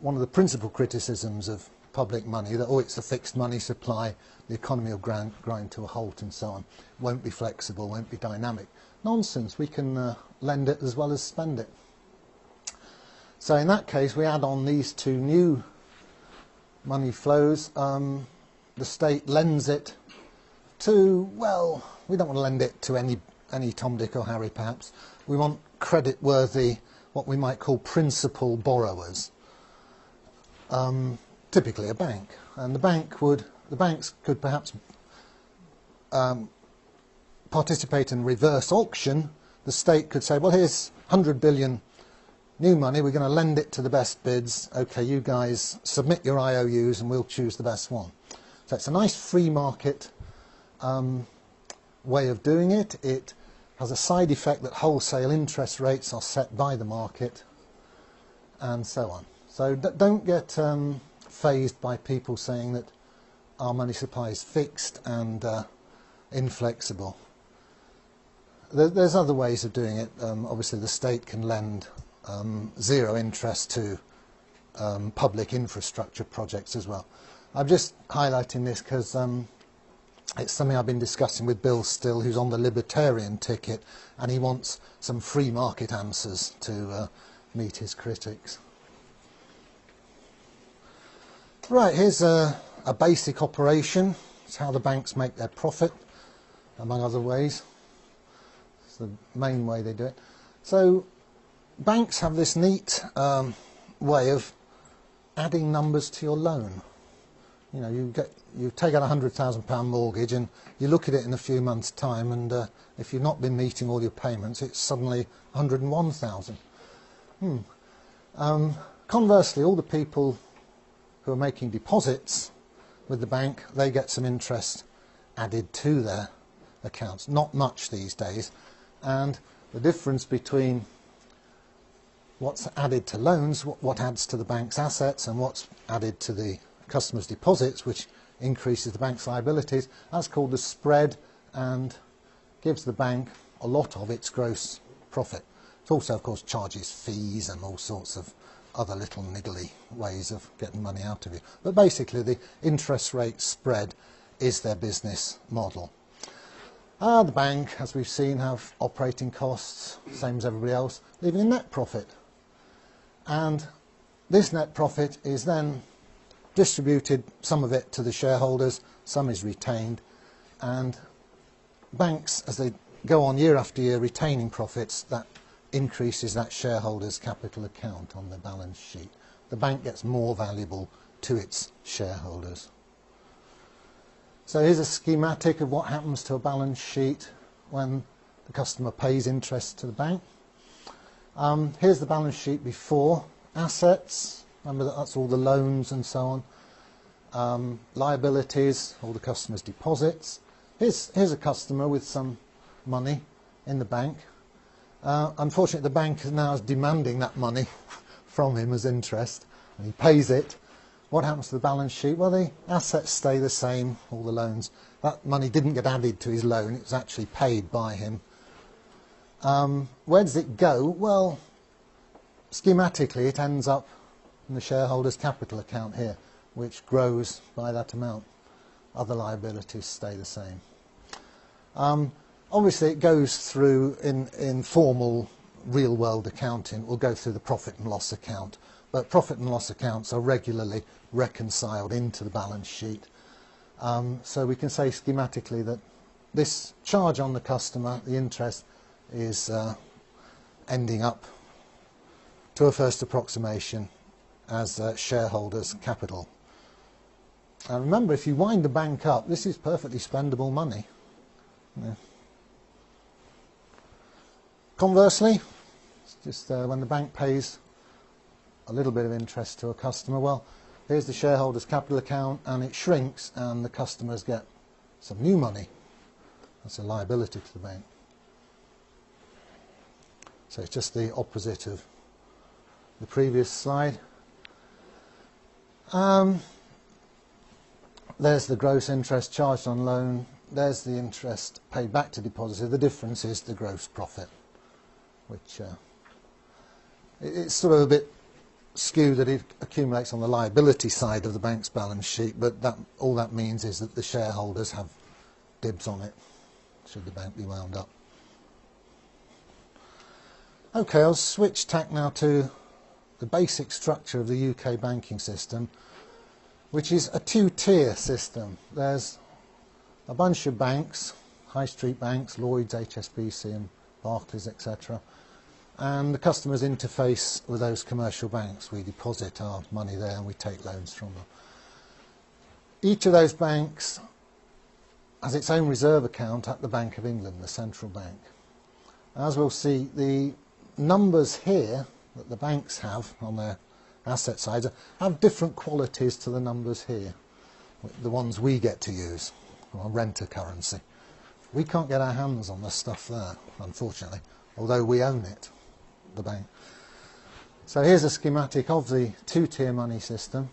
one of the principal criticisms of public money, that, oh, it's a fixed money supply, the economy will grind to a halt and so on, won't be flexible, won't be dynamic. Nonsense, we can lend it as well as spend it. So in that case, we add on these two new money flows. The state lends it to, well, we don't want to lend it to any Tom, Dick or Harry perhaps. We want credit-worthy, what we might call principal borrowers. Typically a bank. And the banks could perhaps participate in reverse auction. The state could say, well, here's 100 billion new money, we're going to lend it to the best bids. Okay, you guys submit your IOUs and we'll choose the best one. So it's a nice free market way of doing it. It has a side effect that wholesale interest rates are set by the market and so on. So don't get fazed by people saying that our money supply is fixed and inflexible. There's other ways of doing it. Obviously the state can lend zero interest to public infrastructure projects as well. I'm just highlighting this because it's something I've been discussing with Bill Still, who's on the libertarian ticket, and he wants some free market answers to meet his critics. Right, here's a basic operation. It's how the banks make their profit, among other ways. It's the main way they do it. So banks have this neat way of adding numbers to your loan. You know, you take out a £100,000 mortgage and you look at it in a few months' time, and if you've not been meeting all your payments, it's suddenly 101,000. Conversely, all the people who are making deposits with the bank, they get some interest added to their accounts. Not much these days, and the difference between what's added to loans, what adds to the bank's assets, and what's added to the customers' deposits, which increases the bank's liabilities, that's called the spread, and gives the bank a lot of its gross profit. It also, of course, charges fees and all sorts of other little niggly ways of getting money out of you. But basically, the interest rate spread is their business model. The bank, as we've seen, have operating costs, same as everybody else, leaving a net profit. And this net profit is then distributed, some of it to the shareholders, some is retained, and banks, as they go on year after year retaining profits, that increases that shareholders' capital account on the balance sheet. The bank gets more valuable to its shareholders. So here's a schematic of what happens to a balance sheet when the customer pays interest to the bank. Here's the balance sheet before. Assets, remember that's all the loans and so on. Liabilities, all the customer's deposits. Here's a customer with some money in the bank. Unfortunately, the bank now is demanding that money from him as interest, and he pays it. What happens to the balance sheet? Well, the assets stay the same, all the loans. That money didn't get added to his loan, it was actually paid by him. Where does it go? Well, schematically, it ends up in the shareholders' capital account here, which grows by that amount. Other liabilities stay the same. Obviously, it goes through, in formal real-world accounting, it will go through the profit and loss account. But profit and loss accounts are regularly reconciled into the balance sheet. So we can say schematically that this charge on the customer, the interest, is ending up, to a first approximation, as shareholders' capital. And remember, if you wind the bank up, this is perfectly spendable money. Yeah. Conversely, it's just when the bank pays a little bit of interest to a customer, well, here's the shareholders' capital account, and it shrinks, and the customers get some new money. That's a liability to the bank. So it's just the opposite of the previous slide. There's the gross interest charged on loan. There's the interest paid back to depositor. The difference is the gross profit, which it's sort of a bit skew that it accumulates on the liability side of the bank's balance sheet, but all that means is that the shareholders have dibs on it, should the bank be wound up. Okay, I'll switch tack now to the basic structure of the UK banking system, which is a two-tier system. There's a bunch of banks, high street banks, Lloyds, HSBC and Barclays, etc. And the customers interface with those commercial banks. We deposit our money there and we take loans from them. Each of those banks has its own reserve account at the Bank of England, the central bank. As we'll see, the numbers here that the banks have on their asset sides have different qualities to the numbers here, the ones we get to use on renter currency. We can't get our hands on the stuff there, unfortunately, although we own it, the bank. So here's a schematic of the two-tier money system.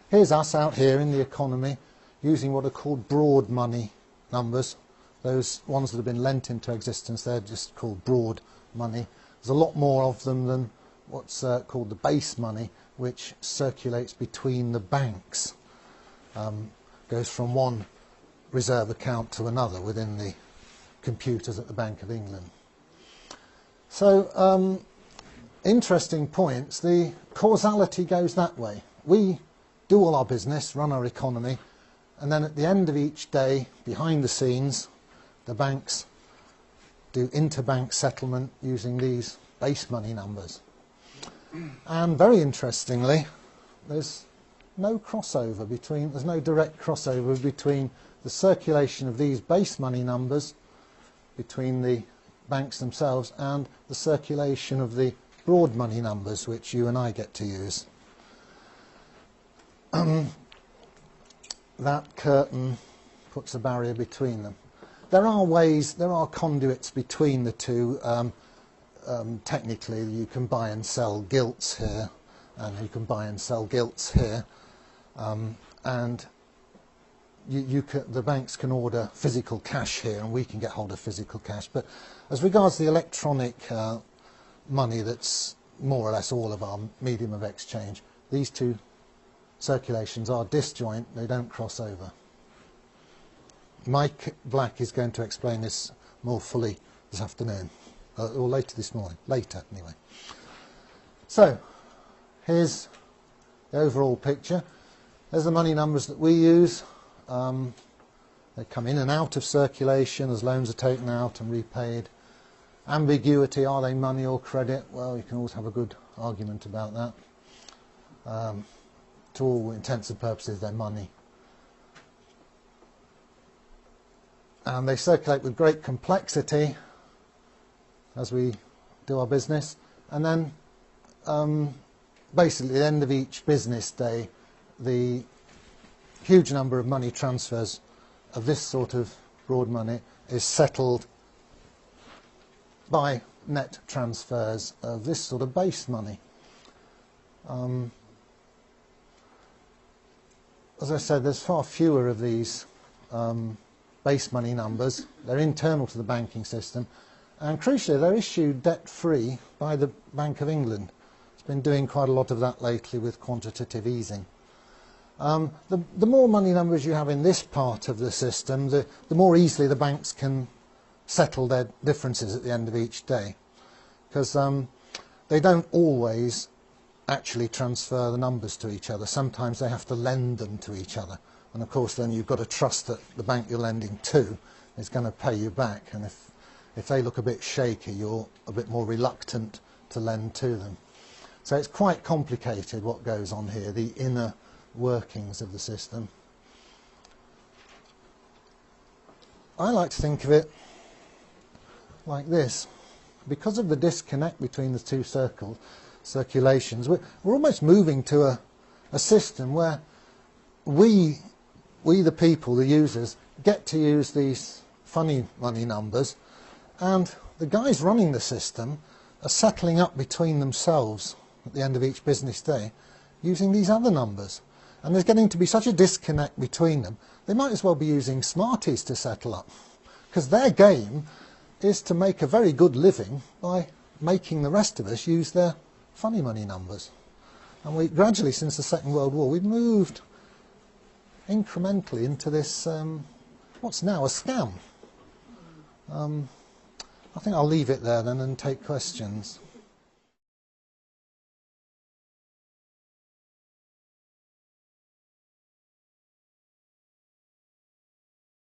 Here's us out here in the economy using what are called broad money numbers. Those ones that have been lent into existence, they're just called broad money. There's a lot more of them than what's called the base money, which circulates between the banks. Goes from one reserve account to another within the computers at the Bank of England. So, interesting points. The causality goes that way. We do all our business, run our economy, and then at the end of each day, behind the scenes, the banks do interbank settlement using these base money numbers. And very interestingly, there's no crossover between, there's no direct crossover between the circulation of these base money numbers between the banks themselves and the circulation of the broad money numbers which you and I get to use. That curtain puts a barrier between them. There are ways, there are conduits between the two. Technically, you can buy and sell gilts here, and you can buy and sell gilts here, and the banks can order physical cash here, and we can get hold of physical cash. But as regards the electronic money, that's more or less all of our medium of exchange, these two circulations are disjoint, they don't cross over. Mike Black is going to explain this more fully this afternoon, or later this morning, later anyway. So, here's the overall picture. There's the money numbers that we use. They come in and out of circulation as loans are taken out and repaid. Ambiguity, are they money or credit? Well, you can always have a good argument about that. To all intents and purposes, they're money. And they circulate with great complexity as we do our business. And then basically at the end of each business day, the huge number of money transfers of this sort of broad money is settled by net transfers of this sort of base money. As I said, there's far fewer of these base money numbers. They're internal to the banking system, and crucially they're issued debt-free by the Bank of England. It's been doing quite a lot of that lately with quantitative easing. The more money numbers you have in this part of the system, the more easily the banks can settle their differences at the end of each day, because they don't always actually transfer the numbers to each other. Sometimes they have to lend them to each other, and of course then you've got to trust that the bank you're lending to is going to pay you back, and if they look a bit shaky, you're a bit more reluctant to lend to them. So it's quite complicated what goes on here, the inner workings of the system. I like to think of it like this. Because of the disconnect between the two circulations, we're almost moving to a system where we the people, the users, get to use these funny money numbers, and the guys running the system are settling up between themselves at the end of each business day using these other numbers. And there's getting to be such a disconnect between them, they might as well be using Smarties to settle up, because their game is to make a very good living by making the rest of us use their funny money numbers. And we gradually, since the Second World War, we've moved incrementally into this, what's now a scam. I think I'll leave it there then and take questions.